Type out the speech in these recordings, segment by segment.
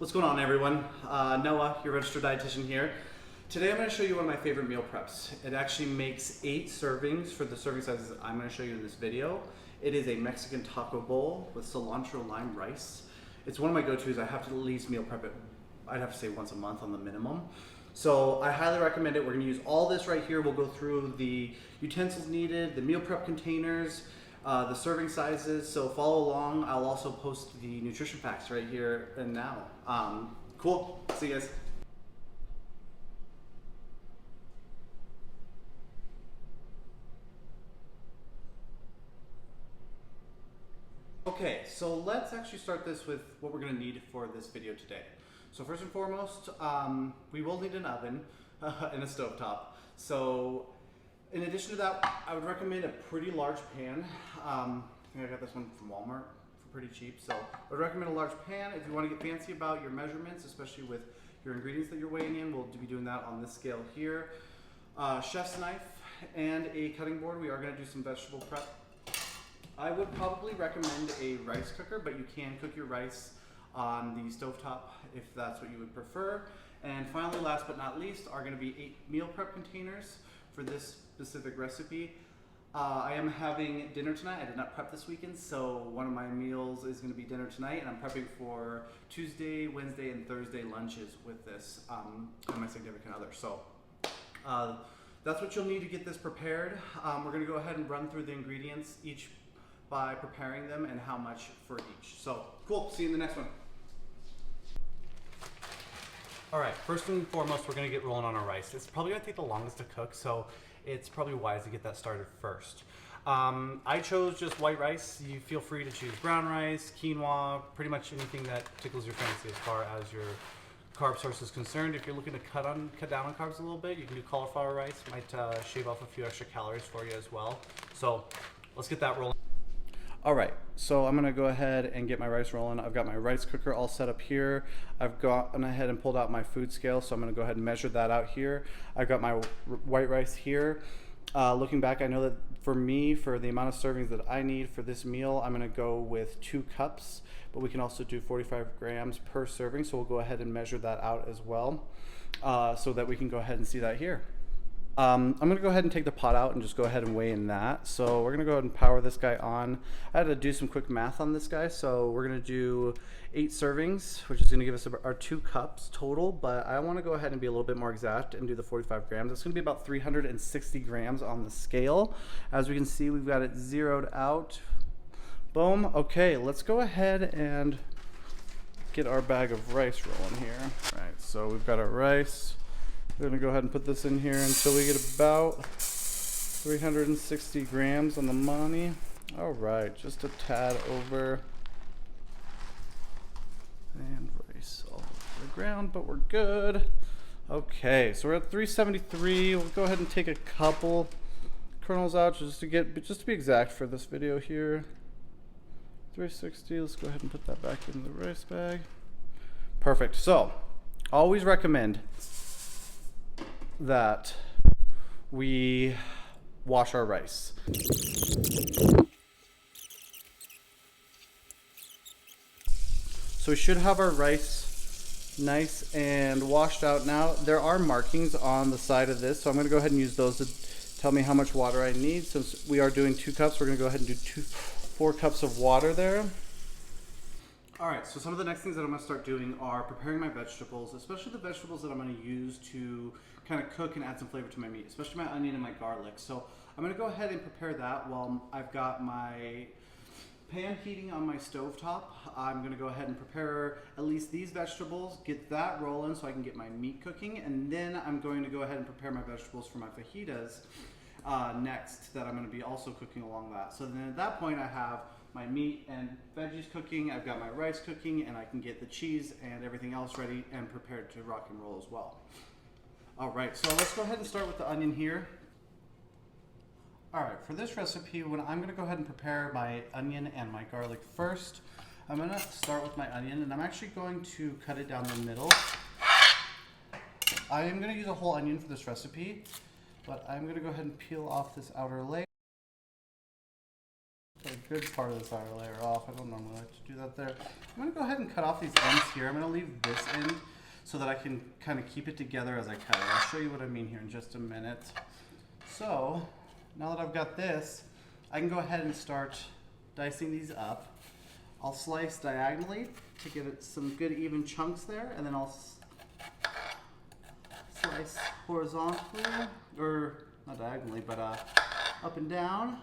What's going on, everyone? Noah, your registered dietitian here. Today I'm going to show you one of my favorite meal preps. It actually makes 8 servings for the serving sizes I'm going to show you in this video. It is a Mexican taco bowl with cilantro lime rice. It's one of my go-tos. I have to at least meal prep it, I'd have to say once a month on the minimum. So I highly recommend it. We're going to use all this right here. We'll go through the utensils needed, the meal prep containers, the serving sizes, so follow along. I'll also post the nutrition facts right here and now. Cool, see you guys. Okay, so let's actually start this with what we're going to need for this video today. So first and foremost, we will need an oven and a stovetop. So in addition to that, I would recommend a pretty large pan. I think I got this one from Walmart for pretty cheap. So I would recommend a large pan. If you want to get fancy about your measurements, especially with your ingredients that you're weighing in, we'll be doing that on this scale here. Chef's knife and a cutting board. We are going to do some vegetable prep. I would probably recommend a rice cooker, but you can cook your rice on the stovetop if that's what you would prefer. And finally, last but not least, are going to be 8 meal prep containers for this specific recipe. I am having dinner tonight. I did not prep this weekend, so one of my meals is going to be dinner tonight, and I'm prepping for Tuesday, Wednesday, and Thursday lunches with this and my significant other. So that's what you'll need to get this prepared. We're going to go ahead and run through the ingredients each by preparing them and how much for each. So cool, see you in the next one. All right, first and foremost, we're gonna get rolling on our rice. It's probably gonna take the longest to cook, so it's probably wise to get that started first. I chose just white rice. You feel free to choose brown rice, quinoa, pretty much anything that tickles your fancy as far as your carb source is concerned. If you're looking to cut down on carbs a little bit, you can do cauliflower rice. Might shave off a few extra calories for you as well. So let's get that rolling. All right, so I'm gonna go ahead and get my rice rolling. I've got my rice cooker all set up here. I've gone ahead and pulled out my food scale, so I'm gonna go ahead and measure that out here. I've got my white rice here. Looking back, I know that for me, for the amount of servings that I need for this meal, I'm gonna go with 2 cups, but we can also do 45 grams per serving, so we'll go ahead and measure that out as well, so that we can go ahead and see that here. I'm going to go ahead and take the pot out and just go ahead and weigh in that. So we're going to go ahead and power this guy on. I had to do some quick math on this guy, so we're going to do 8 servings, which is going to give us our 2 cups total, but I want to go ahead and be a little bit more exact and do the 45 grams. It's going to be about 360 grams on the scale. As we can see, we've got it zeroed out. Boom. Okay, let's go ahead and get our bag of rice rolling here. All right, so we've got our rice. We're going to go ahead and put this in here until we get about 360 grams on the mani. All right, just a tad over. And rice all over the ground, but we're good. Okay, so we're at 373. We'll go ahead and take a couple kernels out just to be exact for this video here. 360, let's go ahead and put that back in the rice bag. Perfect, so always recommend that we wash our rice. So we should have our rice nice and washed out now. There are markings on the side of this, so I'm going to go ahead and use those to tell me how much water I need. Since we are doing 2 cups, we're going to go ahead and do 4 cups of water there. All right, so some of the next things that I'm going to start doing are preparing my vegetables, especially the vegetables that I'm going to use to kind of cook and add some flavor to my meat, especially my onion and my garlic. So I'm going to go ahead and prepare that while I've got my pan heating on my stovetop. I'm going to go ahead and prepare at least these vegetables, get that rolling so I can get my meat cooking, and then I'm going to go ahead and prepare my vegetables for my fajitas next that I'm going to be also cooking along that. So then at that point I have my meat and veggies cooking, I've got my rice cooking, and I can get the cheese and everything else ready and prepared to rock and roll as well. All right, so let's go ahead and start with the onion here. All right, for this recipe, I'm gonna go ahead and prepare my onion and my garlic first. I'm gonna start with my onion, and I'm actually going to cut it down the middle. I am gonna use a whole onion for this recipe, but I'm gonna go ahead and peel off this outer layer. good part of this outer layer off. I don't normally like to do that there. I'm gonna go ahead and cut off these ends here. I'm gonna leave this end so that I can kind of keep it together as I cut it. I'll show you what I mean here in just a minute. So now that I've got this, I can go ahead and start dicing these up. I'll slice diagonally to give it some good even chunks there, and then I'll slice horizontally, or not diagonally, but up and down.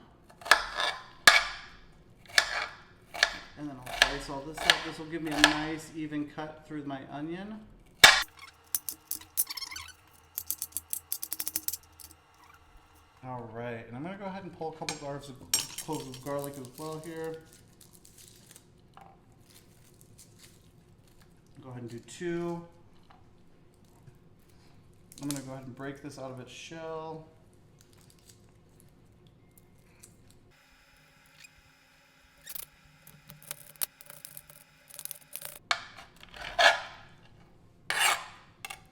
And then I'll slice all this up. This will give me a nice even cut through my onion. All right, and I'm gonna go ahead and pull a couple cloves of garlic as well here. Go ahead and do 2. I'm gonna go ahead and break this out of its shell.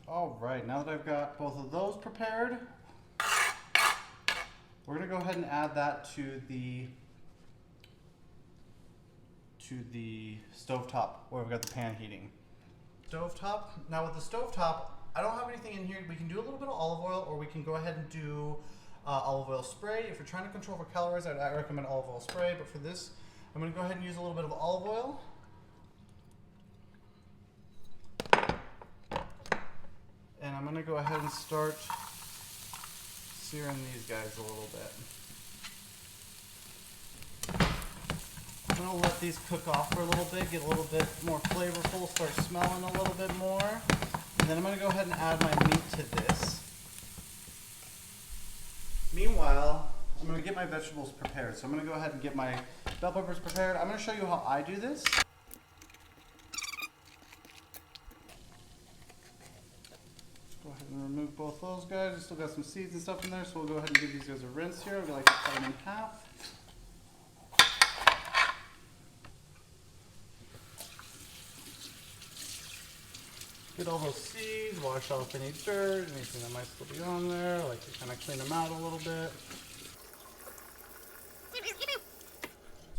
All right, now that I've got both of those prepared, we're gonna go ahead and add that to the stovetop where we've got the pan heating. Stovetop. Now with the stovetop, I don't have anything in here. We can do a little bit of olive oil, or we can go ahead and do olive oil spray. If you're trying to control for calories, I recommend olive oil spray, but for this, I'm gonna go ahead and use a little bit of olive oil. And I'm gonna go ahead and start searing these guys a little bit. I'm gonna let these cook off for a little bit, get a little bit more flavorful, start smelling a little bit more. And then I'm gonna go ahead and add my meat to this. Meanwhile, I'm gonna get my vegetables prepared. So I'm gonna go ahead and get my bell peppers prepared. I'm gonna show you how I do this. Go ahead and remove both those guys. We still got some seeds and stuff in there, so we'll go ahead and give these guys a rinse here. We like to cut them in half. Get all those seeds, wash off any dirt, anything that might still be on there. I like to kind of clean them out a little bit. So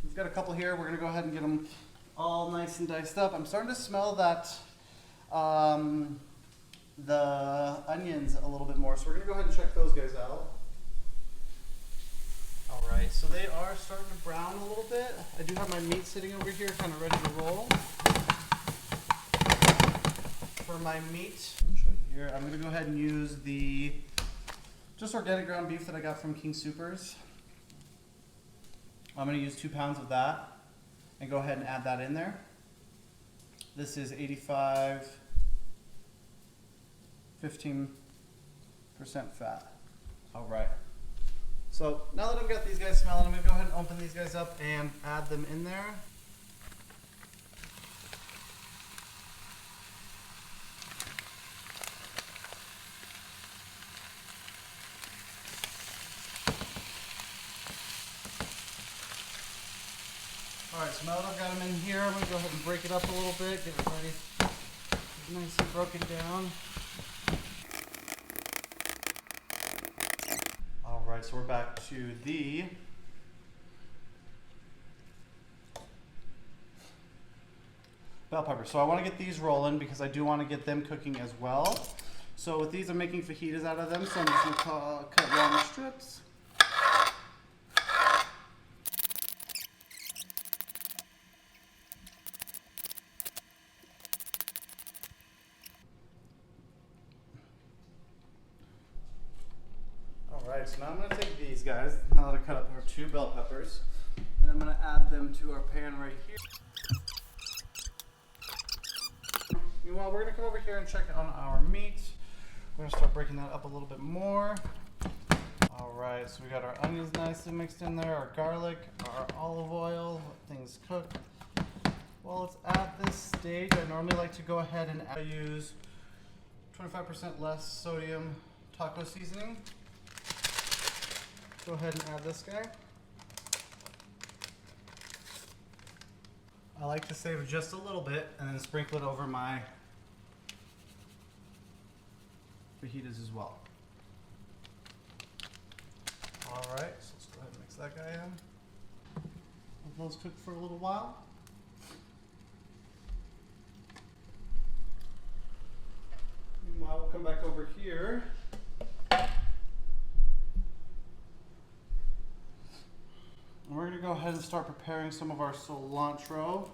we've got a couple here. We're going to go ahead and get them all nice and diced up. I'm starting to smell that the onions a little bit more, so we're going to go ahead and check those guys out. Alright, so they are starting to brown a little bit. I do have my meat sitting over here, kind of ready to roll. For my meat, here, I'm going to go ahead and use the just organic ground beef that I got from King Soopers. I'm going to use 2 pounds of that and go ahead and add that in there. This is 85, 15% fat. All right. So now that I've got these guys smelling, I'm going to go ahead and open these guys up and add them in there. Alright, so now that I've got them in here, I'm going to go ahead and break it up a little bit, get it ready, nice and broken down. Alright, so we're back to the bell pepper. So I want to get these rolling because I do want to get them cooking as well. So with these, I'm making fajitas out of them, so I'm just going to cut long strips. Alright, so now I'm going to take these guys, now that I cut up our 2 bell peppers, and I'm going to add them to our pan right here. Meanwhile, we're going to come over here and check on our meat. We're going to start breaking that up a little bit more. Alright, so we got our onions nicely mixed in there, our garlic, our olive oil, let things cook. Well, it's at this stage, I normally like to go ahead and use 25% less sodium taco seasoning. Go ahead and add this guy. I like to save just a little bit and then sprinkle it over my fajitas as well. Alright, so let's go ahead and mix that guy in. Let those cook for a little while. Meanwhile, we'll come back over here. And we're going to go ahead and start preparing some of our cilantro.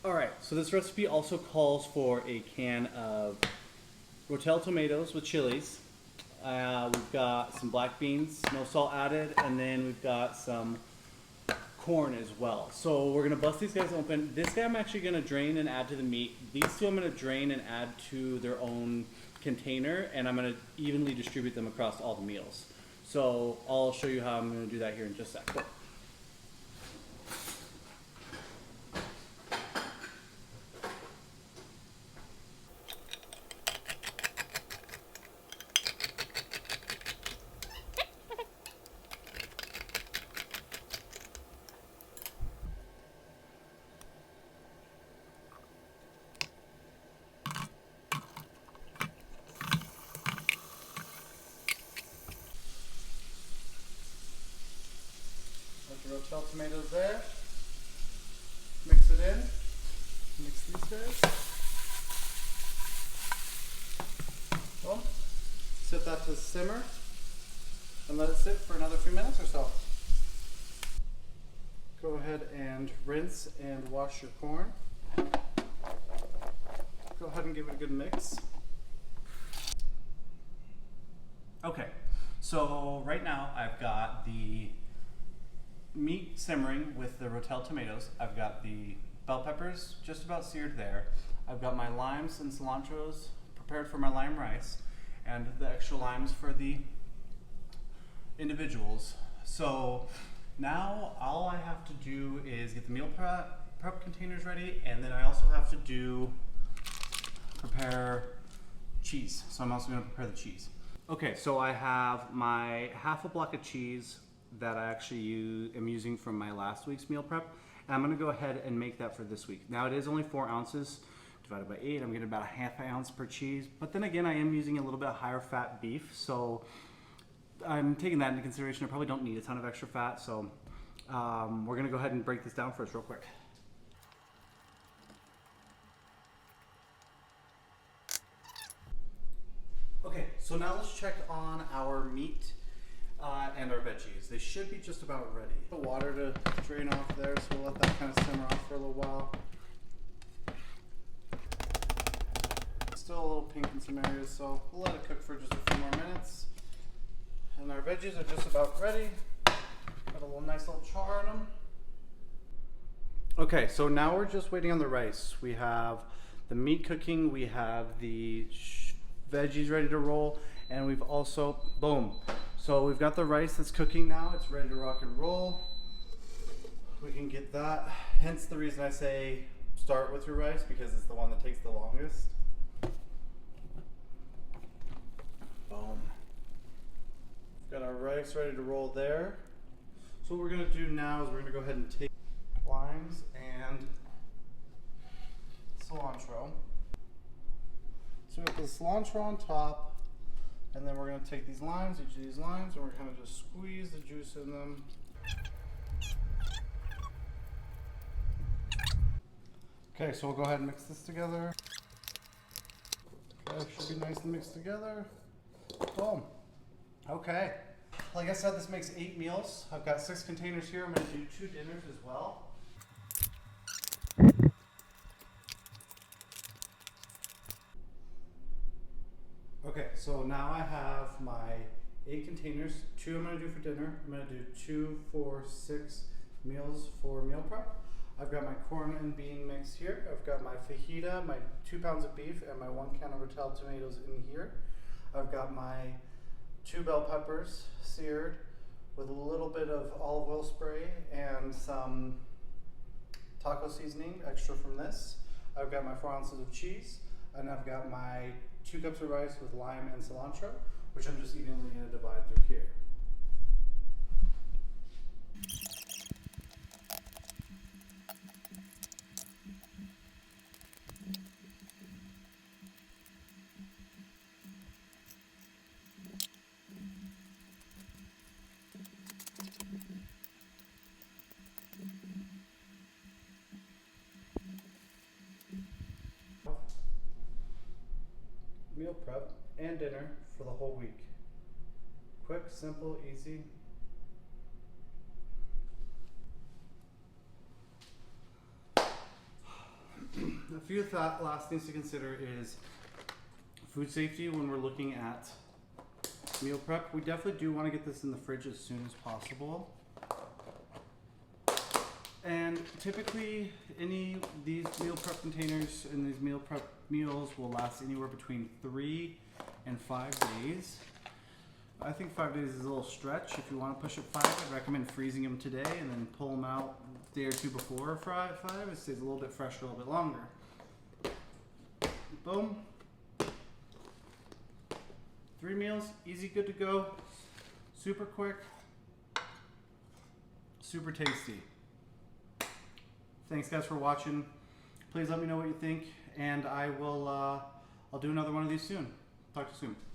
Alright, so this recipe also calls for a can of Ro-Tel tomatoes with chilies. We've got some black beans, no salt added, and then we've got some corn as well. So we're gonna bust these guys open. This guy I'm actually gonna drain and add to the meat. These two I'm gonna drain and add to their own container, and I'm gonna evenly distribute them across all the meals. So I'll show you how I'm gonna do that here in just a sec. Ro-Tel tomatoes there. Mix it in. Mix these guys. Boom. Set that to simmer and let it sit for another few minutes or so. Go ahead and rinse and wash your corn. Go ahead and give it a good mix. Okay, so right now I've got the meat simmering with the Ro-Tel tomatoes. I've got the bell peppers just about seared there. I've got my limes and cilantros prepared for my lime rice, and the extra limes for the individuals. So now all I have to do is get the meal prep containers ready, and then I also have to prepare cheese. So I'm also going to prepare the cheese. Okay, so I have my half a block of cheese that I actually am using from my last week's meal prep, and I'm going to go ahead and make that for this week. Now it is only 4 ounces divided by 8. I'm getting about a half ounce per cheese, but then again I am using a little bit higher fat beef, so I'm taking that into consideration. I probably don't need a ton of extra fat, so we're going to go ahead and break this down for us real quick. Okay, so now let's check on our meat and our veggies. They should be just about ready. The water to drain off there, so we'll let that kind of simmer off for a little while. Still a little pink in some areas, so we'll let it cook for just a few more minutes. And our veggies are just about ready. Got a nice little char in them. Okay, so now we're just waiting on the rice. We have the meat cooking, we have the veggies ready to roll, and we've also, boom. So we've got the rice that's cooking now. It's ready to rock and roll. We can get that. Hence the reason I say start with your rice, because it's the one that takes the longest. Boom. We've got our rice ready to roll there. So what we're gonna do now is we're gonna go ahead and take limes and cilantro. So we have the cilantro on top, and then we're going to take these limes, each of these limes, and we're going to just squeeze the juice in them. Okay, so we'll go ahead and mix this together. Okay, should be nice and mixed together. Boom. Okay. Like I said, this makes 8 meals. I've got 6 containers here. I'm going to do 2 dinners as well. Okay, so now I have my 8 containers. 2 I'm going to do for dinner. I'm going to do 2, 4, 6, meals for meal prep. I've got my corn and bean mix here. I've got my fajita, my 2 pounds of beef, and my 1 can of Ro-Tel tomatoes in here. I've got my 2 bell peppers seared with a little bit of olive oil spray and some taco seasoning extra from this. I've got my 4 ounces of cheese, and I've got my 2 cups of rice with lime and cilantro, which I'm just evenly going to divide through here. Meal prep and dinner for the whole week. Quick, simple, easy. A few last things to consider is food safety when we're looking at meal prep. We definitely do want to get this in the fridge as soon as possible. And typically, these meal prep containers and these meal prep meals will last anywhere between 3 and 5 days. I think 5 days is a little stretch. If you want to push it 5, I'd recommend freezing them today and then pull them out a day or two before 5. It stays a little bit fresher, a little bit longer. Boom. 3 meals, easy, good to go, super quick, super tasty. Thanks guys for watching. Please let me know what you think, and I'll do another one of these soon. Talk to you soon.